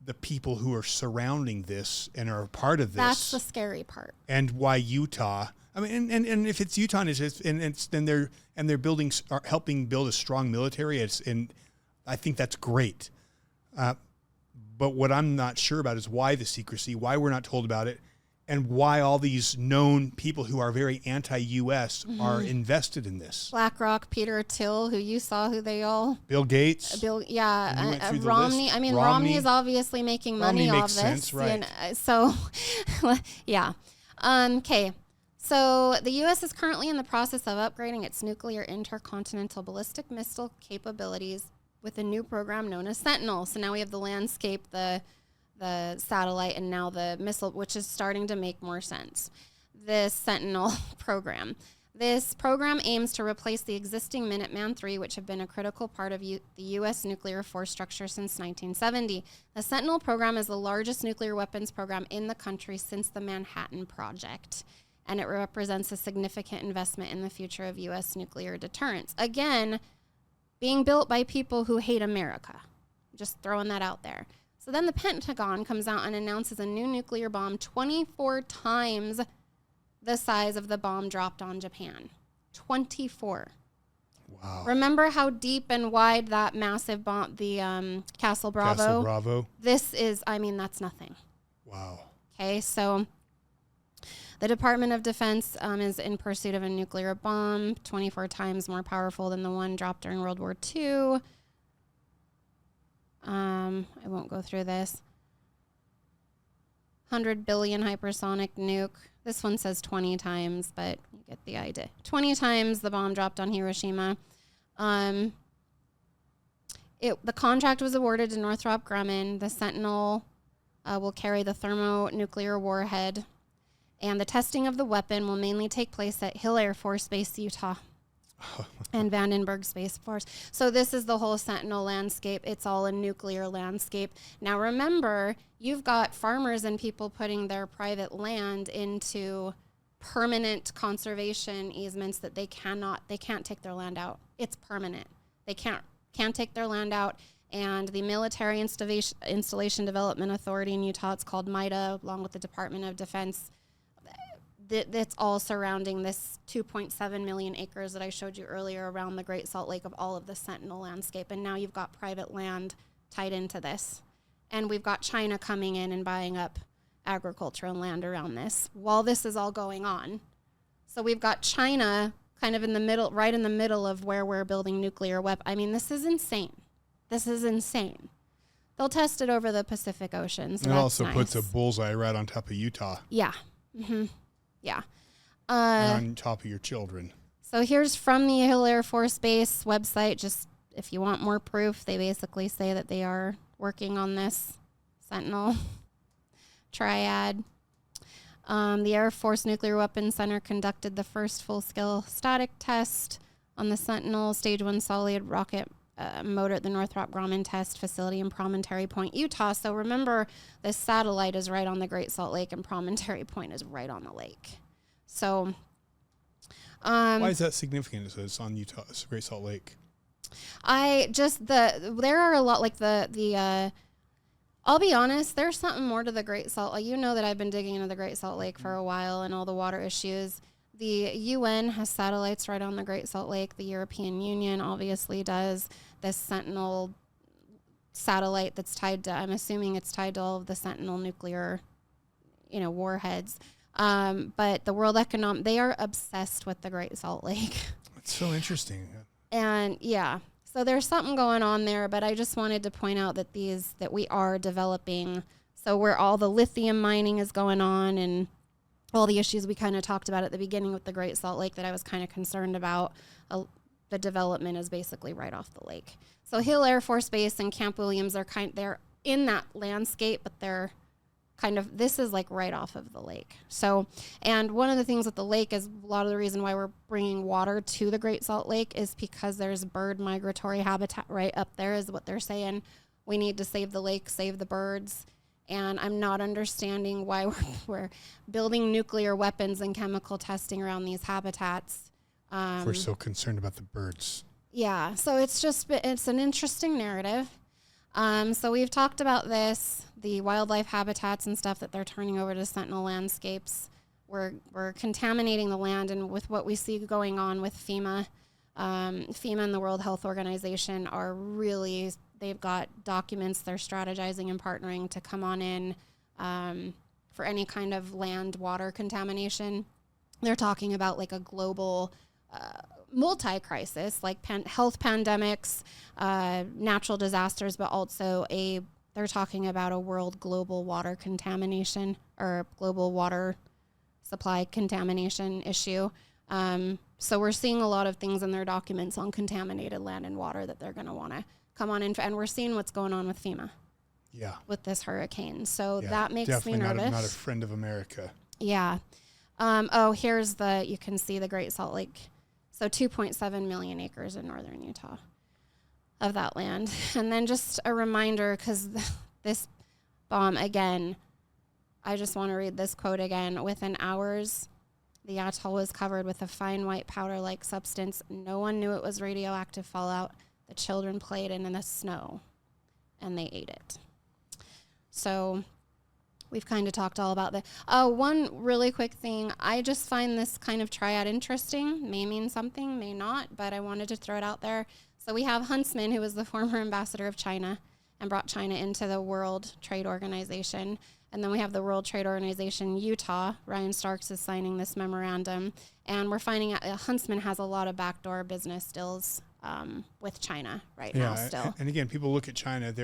the people who are surrounding this and are a part of this. That's the scary part. And why Utah? I mean, and if it's Utah and they're helping build a strong military, and I think that's great. But what I'm not sure about is why the secrecy, why we're not told about it, and why all these known people who are very anti-U.S. are invested in this. BlackRock, Peter Thiel, who you saw who they all... Bill Gates. Romney. I mean, Romney is obviously making money off this. Sense, right. So, yeah. Okay. So the U.S. is currently in the process of upgrading its nuclear intercontinental ballistic missile capabilities with a new program known as Sentinel. So now we have the landscape, the satellite, and now the missile, which is starting to make more sense. This Sentinel program. This program aims to replace the existing Minuteman III, which have been a critical part of the U.S. nuclear force structure since 1970. The Sentinel program is the largest nuclear weapons program in the country since the Manhattan Project, and it represents a significant investment in the future of U.S. nuclear deterrence. Again, being built by people who hate America. Just throwing that out there. So then the Pentagon comes out and announces a new nuclear bomb 24 times the size of the bomb dropped on Japan. 24. Wow. Remember how deep and wide that massive bomb, the Castle Bravo? Castle Bravo. This is, that's nothing. Wow. Okay, so the Department of Defense is in pursuit of a nuclear bomb 24 times more powerful than the one dropped during World War II. I won't go through this. 100 billion hypersonic nuke. This one says 20 times, but you get the idea. 20 times the bomb dropped on Hiroshima. The contract was awarded to Northrop Grumman. The Sentinel will carry the thermonuclear warhead, and the testing of the weapon will mainly take place at Hill Air Force Base, Utah. and Vandenberg Space Force. So this is the whole Sentinel landscape. It's all a nuclear landscape. Now remember, you've got farmers and people putting their private land into permanent conservation easements that they can't take their land out. It's permanent. They can't take their land out. And the Military Installation Development Authority in Utah, it's called MIDA, along with the Department of Defense, that's all surrounding this 2.7 million acres that I showed you earlier around the Great Salt Lake of all of the Sentinel landscape. And now you've got private land tied into this. And we've got China coming in and buying up agricultural land around this while this is all going on. So we've got China kind of in the middle, right in the middle of where we're building nuclear weapons. I mean, this is insane. This is insane. They'll test it over the Pacific Ocean. So it that's also nice. puts a bullseye right on top of Utah. Yeah. Mm-hmm. Yeah. And on top of your children. So here's from the Hill Air Force Base website. Just if you want more proof, they basically say that they are working on this Sentinel Triad. The Air Force Nuclear Weapons Center conducted the first full-scale static test on the Sentinel Stage 1 solid rocket motor at the Northrop Grumman Test Facility in Promontory Point, Utah. So remember, this satellite is right on the Great Salt Lake, and Promontory Point is right on the lake. So, why is that significant? So it's on Utah, it's Great Salt Lake. There are a lot like the. I'll be honest, there's something more to the Great Salt Lake. You know that I've been digging into the Great Salt Lake for a while and all the water issues. The UN has satellites right on the Great Salt Lake. The European Union obviously does. This Sentinel satellite that's tied to, I'm assuming it's tied to all of the Sentinel nuclear, warheads. But the World Economic, they are obsessed with the Great Salt Lake. It's so interesting. And yeah, so there's something going on there, but I just wanted to point out that that we are developing. So where all the lithium mining is going on and all the issues we kind of talked about at the beginning with the Great Salt Lake that I was kind of concerned about, the development is basically right off the lake. So Hill Air Force Base and Camp Williams they're in that landscape, but they're this is like right off of the lake. So, and one of the things with the lake is a lot of the reason why we're bringing water to the Great Salt Lake is because there's bird migratory habitat right up there is what they're saying. We need to save the lake, save the birds. And I'm not understanding why we're building nuclear weapons and chemical testing around these habitats. We're so concerned about the birds. Yeah, so it's an interesting narrative. So we've talked about this, the wildlife habitats and stuff that they're turning over to Sentinel landscapes. We're contaminating the land, and with what we see going on with FEMA and the World Health Organization are really, they've got documents, they're strategizing and partnering to come on in for any kind of land water contamination. They're talking about like a global multi-crisis, like health pandemics, natural disasters, but also they're talking about a world global water contamination or global water supply contamination issue. So we're seeing a lot of things in their documents on contaminated land and water that they're going to want to come on in, and we're seeing what's going on with FEMA. Yeah. With this hurricane. So yeah, that makes me nervous. Not a friend of America. Yeah. Here's you can see the Great Salt Lake. So 2.7 million acres in northern Utah of that land. And then just a reminder, because this bomb, again, I just want to read this quote again. Within hours, the atoll was covered with a fine white powder-like substance. No one knew it was radioactive fallout. The children played in the snow, and they ate it. So we've kind of talked all about that. One really quick thing. I just find this kind of triad interesting. May mean something, may not, but I wanted to throw it out there. So we have Huntsman, who was the former ambassador of China and brought China into the World Trade Organization. And then we have the World Trade Organization Utah. Ryan Starks is signing this memorandum. And we're finding out Huntsman has a lot of backdoor business deals with China now still. And again, people look at China.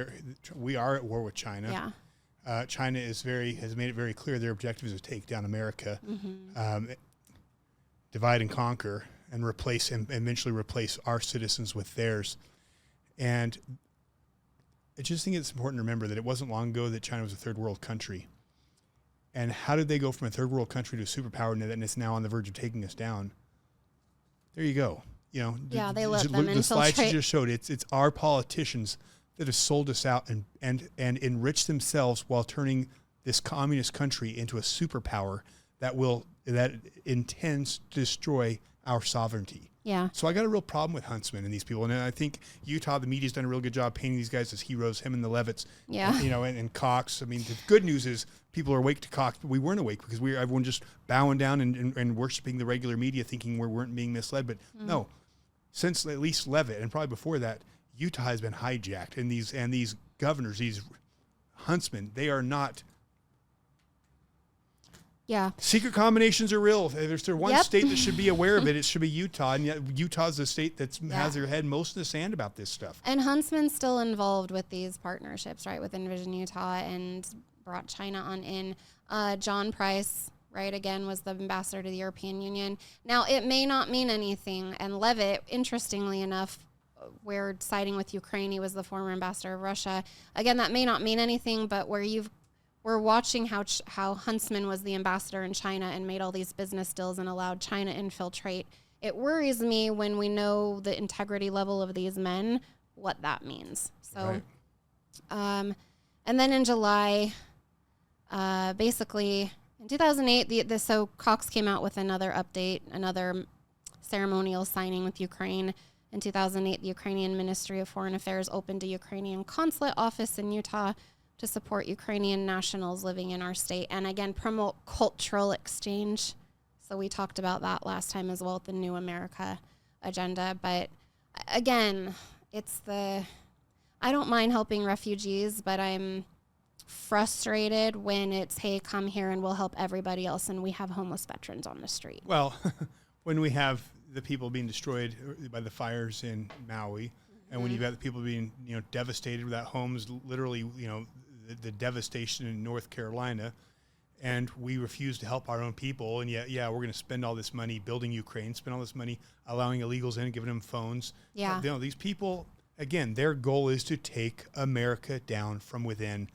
We are at war with China. Yeah. China has made it very clear their objective is to take down America, divide and conquer, and eventually replace our citizens with theirs. And I just think it's important to remember that it wasn't long ago that China was a third world country. And how did they go from a third world country to a superpower and it's now on the verge of taking us down? There you go. Yeah, they let just them look, the slides you infiltrate. just showed. It's our politicians that have sold us out and enriched themselves while turning this communist country into a superpower that intends to destroy our sovereignty. Yeah. So I got a real problem with Huntsman and these people. And I think Utah, the media's done a real good job painting these guys as heroes, him and the Levitts, Yeah. and Cox. I mean, the good news is people are awake to Cox, but we weren't awake because everyone just bowing down and worshiping the regular media thinking we weren't being misled. But no, since at least Levitt and probably before that, Utah has been hijacked. And these governors, these huntsmen, they are not. Yeah. Secret combinations are real. If there's one Yep. state that should be aware of it, it should be Utah. And yet Utah's the state that Yeah. has their head most in the sand about this stuff. And Huntsman's still involved with these partnerships, right, with Envision Utah, and brought China on in. John Price, right, again, was the ambassador to the European Union. Now, it may not mean anything. And Levitt, interestingly enough, we're siding with Ukraine. He was the former ambassador of Russia. Again, that may not mean anything, but we're watching how Huntsman was the ambassador in China and made all these business deals and allowed China infiltrate. It worries me when we know the integrity level of these men, what that means. So, Right. And then in July, basically in 2008, so Cox came out with another update, another ceremonial signing with Ukraine. In 2008, the Ukrainian Ministry of Foreign Affairs opened a Ukrainian consulate office in Utah to support Ukrainian nationals living in our state and, again, promote cultural exchange. So we talked about that last time as well with the New America agenda. But, again, I don't mind helping refugees, but I'm frustrated when it's, hey, come here and we'll help everybody else, and we have homeless veterans on the street. Well, when we have the people being destroyed by the fires in Maui, and when you've got the people being, devastated without homes, literally, the devastation in North Carolina, and we refuse to help our own people, and yet, we're going to spend all this money building Ukraine, spend all this money allowing illegals in, giving them phones. Yeah. These people, again, their goal is to take America down from within,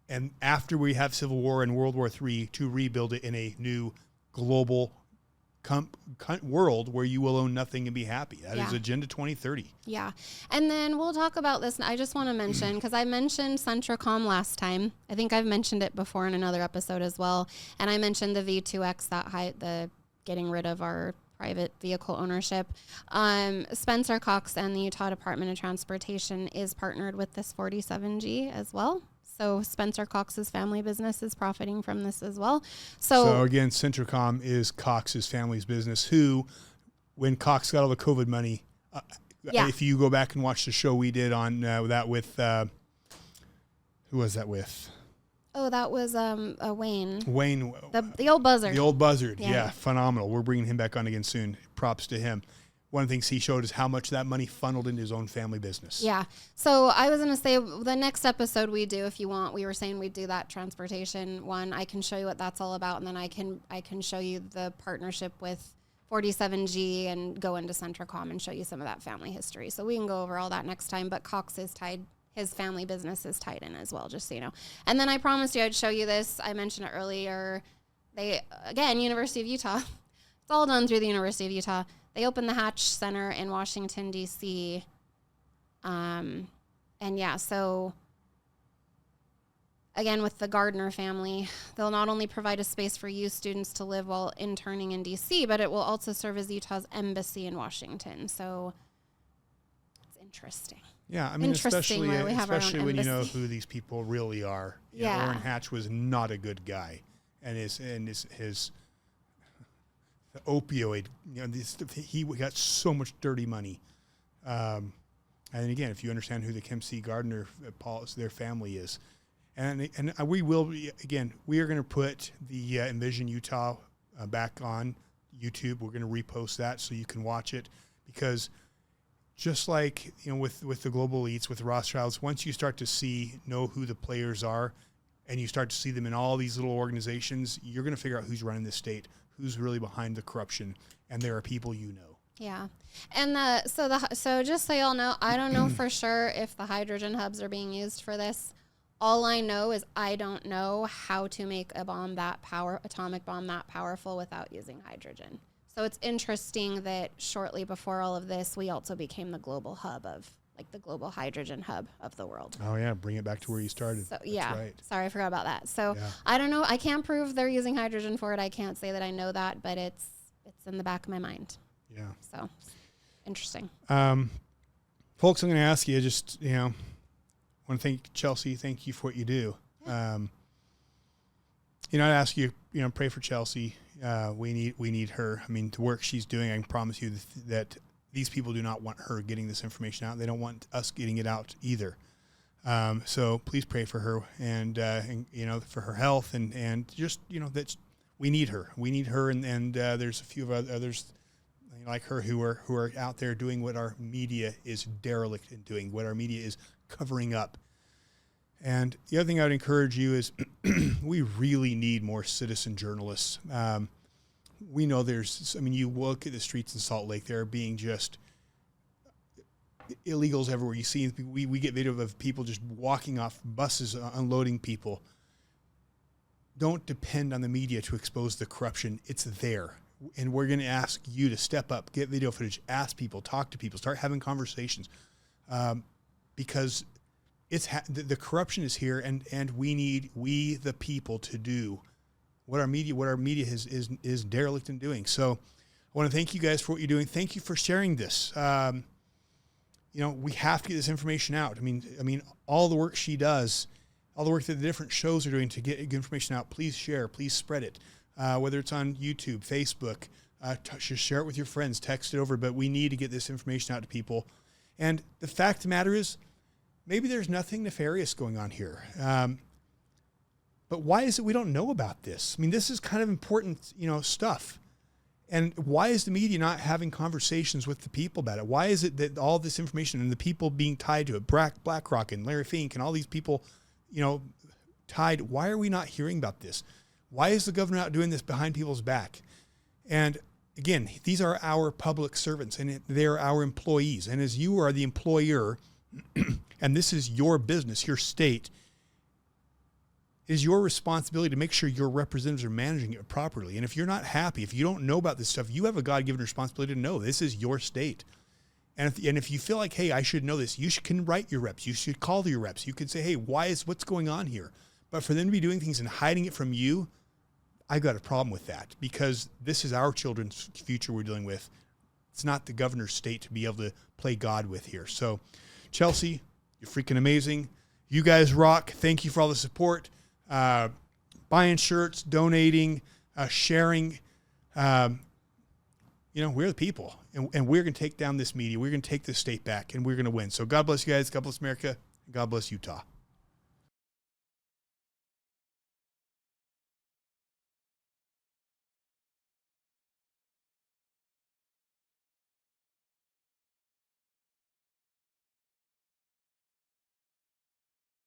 and after we have Civil War and World War III, to rebuild it in a new global world where you will own nothing and be happy. That is Agenda 2030. Yeah. And then we'll talk about this. I just want to mention, because I mentioned Centracom last time. I think I've mentioned it before in another episode as well. And I mentioned the V2X, the getting rid of our private vehicle ownership. Spencer Cox and the Utah Department of Transportation is partnered with this 47G as well. So Spencer Cox's family business is profiting from this as well. So again, Centracom is Cox's family's business, who, when Cox got all the COVID money, if you go back and watch the show we did on that with, who was that with? Oh, that was Wayne. Wayne. The old buzzard. The old buzzard. Yeah. Yeah, phenomenal. We're bringing him back on again soon. Props to him. One of the things he showed is how much that money funneled into his own family business. Yeah. So I was going to say the next episode we do, if you want, we were saying we'd do that transportation one. I can show you what that's all about. And then I can show you the partnership with 47G and go into Centracom and show you some of that family history. So we can go over all that next time. But Cox is tied. His family business is tied in as well, just so you know. And then I promised you I'd show you this. I mentioned it earlier. University of Utah. It's all done through the University of Utah. They opened the Hatch Center in Washington, D.C. So again, with the Gardner family, they'll not only provide a space for U students to live while interning in D.C., but it will also serve as Utah's embassy in Washington. So it's interesting. Yeah, I mean, Interesting where we have our own especially when you know embassy. who these people really are. Yeah. Orrin Hatch was not a good guy, and his the opioid, he got so much dirty money. And again, if you understand who the Chelcie Gardner, their family is, and we will, again, we are going to put the Envision Utah back on YouTube. We're going to repost that so you can watch it, because just like, with the global elites, with Rothschilds, once you start to know who the players are, and you start to see them in all these little organizations, you're going to figure out who's running the state, who's really behind the corruption, and there are people you know. Yeah. And so just so y'all know, I don't know for sure if the hydrogen hubs are being used for this. All I know is I don't know how to make atomic bomb that powerful without using hydrogen. So it's interesting that shortly before all of this, we also became the global hub of, like the global hydrogen hub of the world. Oh yeah, bring it back to where you started. So, That's yeah, right. sorry, I forgot about that. So Yeah. I don't know. I can't prove they're using hydrogen for it. I can't say that I know that, but it's in the back of my mind. Yeah. So interesting. Folks, I'm going to ask you, just, I want to thank Chelcie. Thank you for what you do. Yeah. I'd ask you, pray for Chelcie. We need her. I mean, the work she's doing, I can promise you that these people do not want her getting this information out. They don't want us getting it out either. So please pray for her and for her health and just, that we need her. We need her. And there's a few of others like her who are out there doing what our media is derelict in doing, what our media is covering up. And the other thing I would encourage you is we really need more citizen journalists. We know you look at the streets in Salt Lake, there are being just illegals everywhere. You see, we get video of people just walking off buses, unloading people. Don't depend on the media to expose the corruption. It's there. And we're going to ask you to step up, get video footage, ask people, talk to people, start having conversations, because the corruption is here, and we the people to do what our media is derelict in doing. So I want to thank you guys for what you're doing. Thank you for sharing this. We have to get this information out. I mean, all the work she does, all the work that the different shows are doing to get information out. Please share. Please spread it. Whether it's on YouTube, Facebook, just share it with your friends, text it over. But we need to get this information out to people. And the fact of the matter is, maybe there's nothing nefarious going on here. But why is it we don't know about this? I mean, this is kind of important, stuff. And why is the media not having conversations with the people about it? Why is it that all this information and the people being tied to it, BlackRock and Larry Fink and all these people, tied, why are we not hearing about this? Why is the governor out doing this behind people's back? And again, these are our public servants and they're our employees. And as you are the employer, and this is your business, your state, it is your responsibility to make sure your representatives are managing it properly. And if you're not happy, if you don't know about this stuff, you have a God-given responsibility to know this is your state. And if you feel like, hey, I should know this, you can write your reps. You should call your reps. You can say, hey, what's going on here? But for them to be doing things and hiding it from you, I've got a problem with that, because this is our children's future we're dealing with. It's not the governor's state to be able to play God with here. So, Chelcie, you're freaking amazing. You guys rock. Thank you for all the support. Buying shirts, donating, sharing. We're the people, and we're going to take down this media. We're going to take this state back, and we're going to win. So God bless you guys. God bless America. God bless Utah.